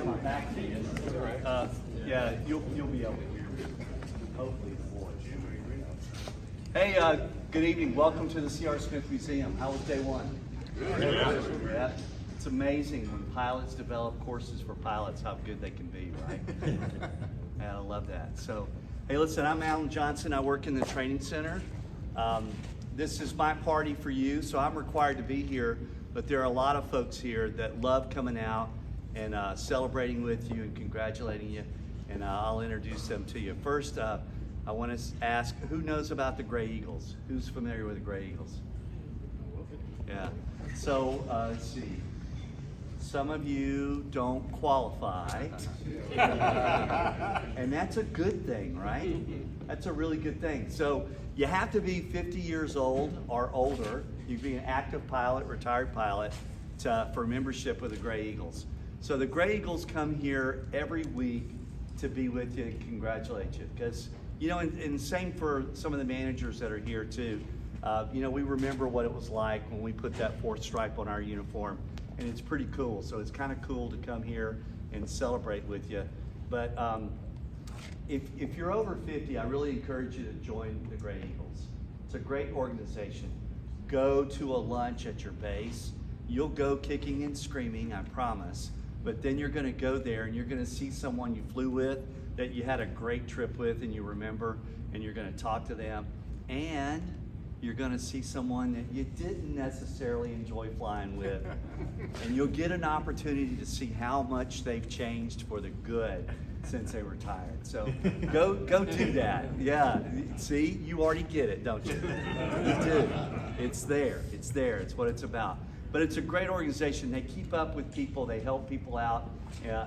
have my back to you. Yeah, you'll be able to hear me. Hopefully the voice. Hey, good evening. Welcome to the C.R. Smith Museum. How was day one? Yeah. It's amazing when pilots develop courses for pilots how good they can be, right? Yeah, I love that. So, hey, listen, I'm Alan Johnson. I work in the training center. This is my party for you, so I'm required to be here, but there are a lot of folks here that love coming out and celebrating with you and congratulating you, and I'll introduce them to you. First, I want to ask, who knows about the Gray Eagles? Who's familiar with the Gray Eagles? Yeah. So, let's see. Some of you don't qualify, and that's a good thing, right? That's a really good thing. So you have to be 50 years old or older. You can be an active pilot, retired pilot, for membership with the Gray Eagles. So the Gray Eagles come here every week to be with you and congratulate you. Because, you know, and same for some of the managers that are here too. You know, we remember what it was like when we put that fourth stripe on our uniform. And it's pretty cool. So it's kind of cool to come here and celebrate with you. But if you're over 50, I really encourage you to join the Gray Eagles. It's a great organization. Go to a lunch at your base. You'll go kicking and screaming, I promise. But then you're going to go there and you're going to see someone you flew with that you had a great trip with and you remember, and you're going to talk to them. And you're going to see someone that you didn't necessarily enjoy flying with. And you'll get an opportunity to see how much they've changed for the good since they retired. So go do that. Yeah, see, you already get it, don't you? You do. It's there. It's there. It's what it's about. But it's a great organization. They keep up with people. They help people out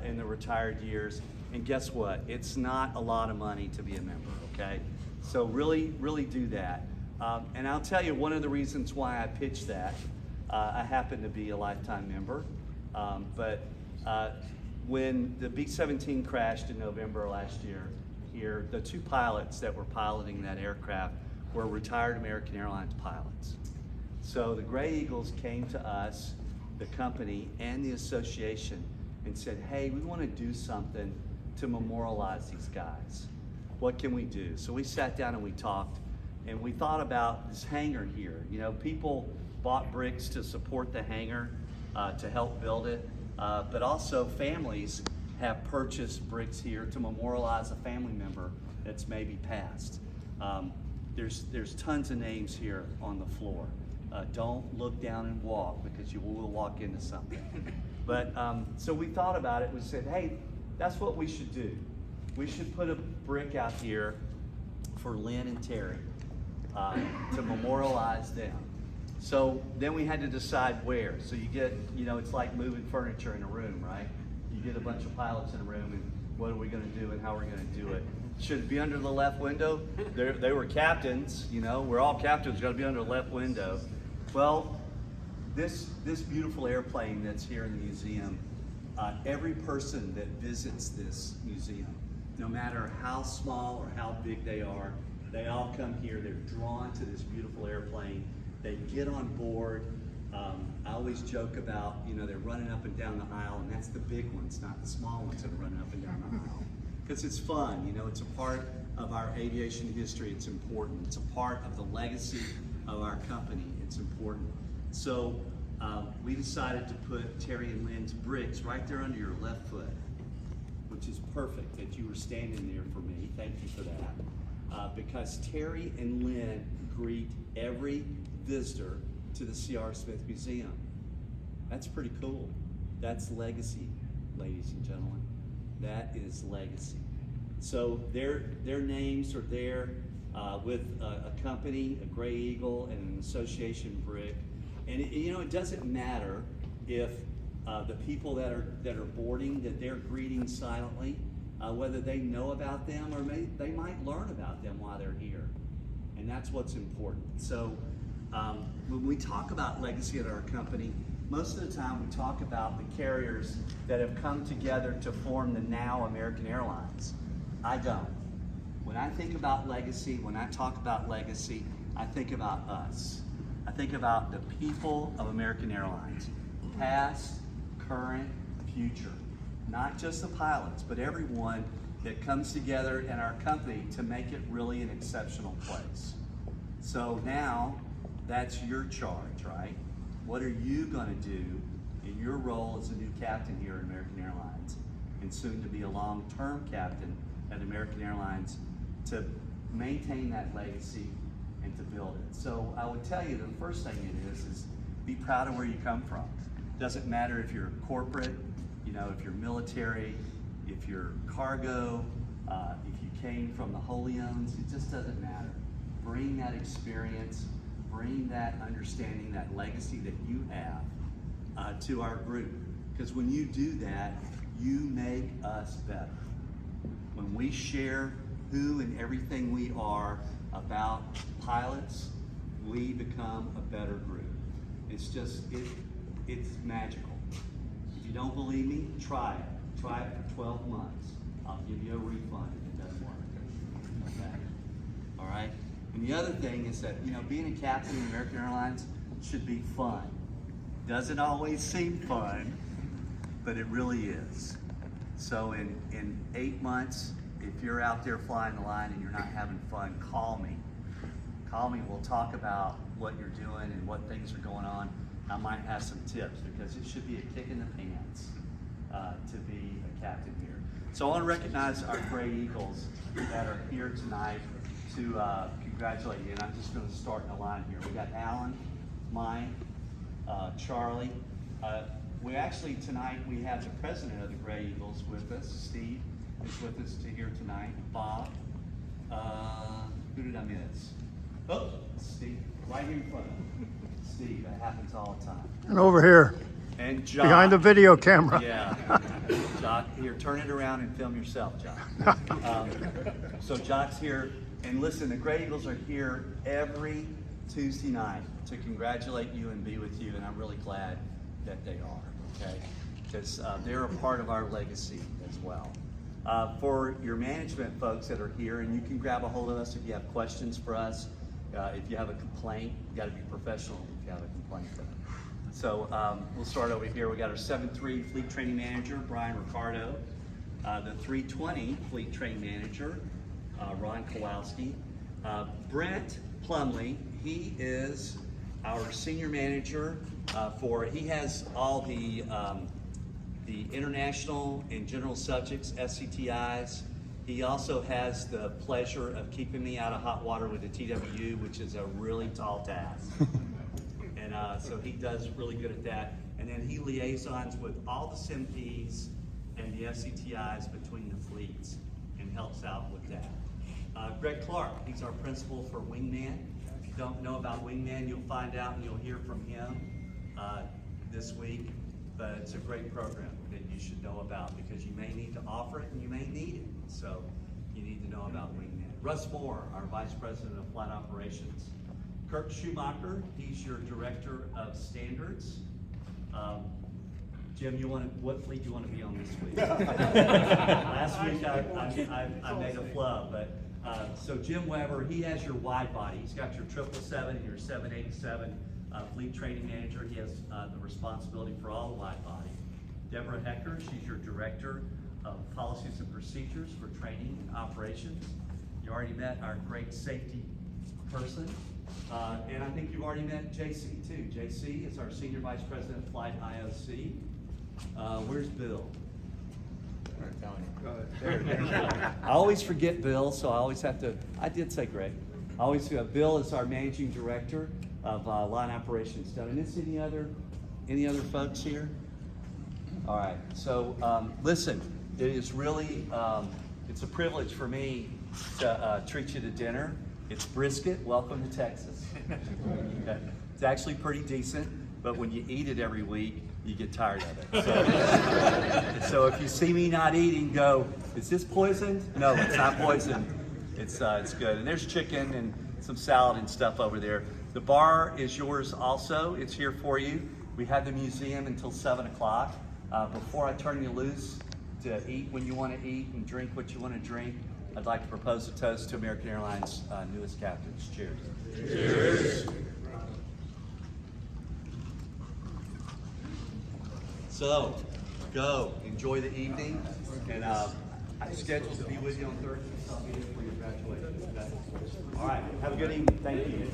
in the retired years. And guess what? It's not a lot of money to be a member, okay? So really, really do that. And I'll tell you one of the reasons why I pitched that. I happen to be a lifetime member, but when the B-17 crashed in November last year here, the two pilots that were piloting that aircraft were retired American Airlines pilots. So the Gray Eagles came to us, the company and the association, and said, hey, we want to do something to memorialize these guys. What can we do? So we sat down and we talked. And we thought about this hangar here. You know, people bought bricks to support the hangar, to help build it, but also families have purchased bricks here to memorialize a family member that's maybe passed. There's tons of names here on the floor. Don't look down and walk, because you will walk into something. But so we thought about it. We said, hey, that's what we should do. We should put a brick out here for Lynn and Terry. To memorialize them. So then we had to decide where. So you get, you know, it's like moving furniture in a room, right? You get a bunch of pilots in a room, and what are we going to do and how are we going to do it? Should it be under the left window? They were captains, you know, we're all captains, got to be under the left window. Well, this beautiful airplane that's here in the museum, every person that visits this museum, no matter how small or how big they are, they all come here, they're drawn to this beautiful airplane. They get on board. I always joke about, you know, they're running up and down the aisle, and that's the big ones, not the small ones that are running up and down the aisle. Because it's fun, you know, it's a part of our aviation history, it's important. It's a part of the legacy of our company, it's important. So we decided to put Terry and Lynn's bricks right there under your left foot, which is perfect that you were standing there for me. Thank you for that. Because Terry and Lynn greet every visitor to the C.R. Smith Museum. That's pretty cool. That's legacy, ladies and gentlemen. That is legacy. So their names are there with a company, a Gray Eagle, and an association brick. And you know, it doesn't matter if the people that are boarding, that they're greeting silently, whether they know about them or they might learn about them while they're here. And that's what's important. So when we talk about legacy at our company, most of the time we talk about the carriers that have come together to form the now American Airlines. I don't. When I think about legacy, when I talk about legacy, I think about us. I think about the people of American Airlines, past, current, future. not just the pilots, but everyone that comes together in our company to make it really an exceptional place. So now that's your charge, right? What are you going to do in your role as a new captain here at American Airlines and soon to be a long-term captain at American Airlines to maintain that legacy and to build it? So I would tell you the first thing it is be proud of where you come from. Doesn't matter if you're corporate, if you're military, if you're cargo, if you came from the Holy Ones, it just doesn't matter. Bring that experience, bring that understanding, that legacy that you have to our group. Because when you do that, you make us better. When we share who and everything we are about pilots, we become a better group. It's just, it's magical. If you don't believe me, try it. Try it for 12 months. I'll give you a refund if it doesn't work. Okay? All right? And the other thing is that, being a captain in American Airlines should be fun. Doesn't always seem fun, but it really is. So in 8 months, if you're out there flying the line and you're not having fun, call me. Call me, we'll talk about what you're doing and what things are going on. I might have some tips because it should be a kick in the pants to be a captain here. So I want to recognize our Gray Eagles that are here tonight to congratulate you. And I'm just going to start in the line here. We got Alan, Mike, Charlie. We actually tonight we have the president of the Gray Eagles with us. Steve is with us here tonight. Bob. Who did I miss? Oh, Steve, right here in front of him. Steve, that happens all the time. And over here. And Jock. Behind the video camera. Yeah. Jock, here, turn it around and film yourself, Jock. So Jock's here. And listen, the Gray Eagles are here every Tuesday night to congratulate you and be with you. And I'm really glad that they are, okay? Because they're a part of our legacy as well. For your management folks that are here, and you can grab a hold of us if you have questions for us. If you have a complaint, you got to be professional if you have a complaint. So we'll start over here. We got our 7-3 Fleet Training Manager, Brian Ricardo. The 320 Fleet Training Manager, Ron Kowalski. Brent Plumley, he is our Senior Manager he has all the international and general subjects, SCTIs. He also has the pleasure of keeping me out of hot water with the TWU, which is a really tall task. And so he does really good at that. And then he liaisons with all the SIMPs and the SCTIs between the fleets and helps out with that. Greg Clark, he's our principal for Wingman. If you don't know about Wingman, you'll find out and you'll hear from him this week. But it's a great program that you should know about because you may need to offer it and you may need it. So you need to know about Wingman. Russ Moore, our Vice President of Flight Operations. Kirk Schumacher, he's your Director of Standards. Jim, what fleet do you want to be on this week? Last week I made a flub, but so Jim Weber, he has your wide body. He's got your 777 and your 787 Fleet Training Manager. He has the responsibility for all the wide body. Deborah Hecker, she's your Director of Policies and Procedures for Training and Operations. You already met our great safety person. And I think you've already met JC too. JC is our Senior Vice President of Flight IOC. Where's Bill? I always forget Bill, so I always have to, I did say Greg. Bill is our Managing Director of Line Operations. Did I miss any other folks here? All right, so listen, it is really, it's a privilege for me to treat you to dinner. It's brisket, welcome to Texas. Okay. It's actually pretty decent, but when you eat it every week, you get tired of it. So if you see me not eating, go, is this poisoned? No, it's not poisoned. It's good. And there's chicken and some salad and stuff over there. The bar is yours also. It's here for you. We have the museum until 7 o'clock. Before I turn you loose to eat when you want to eat and drink what you want to drink, I'd like to propose a toast to American Airlines' newest captains. Cheers. Cheers. So, go. Enjoy the evening. And I'm scheduled to be with you on Thursday. So I'll be there for your graduation. Okay? All right. Have a good evening. Thank you.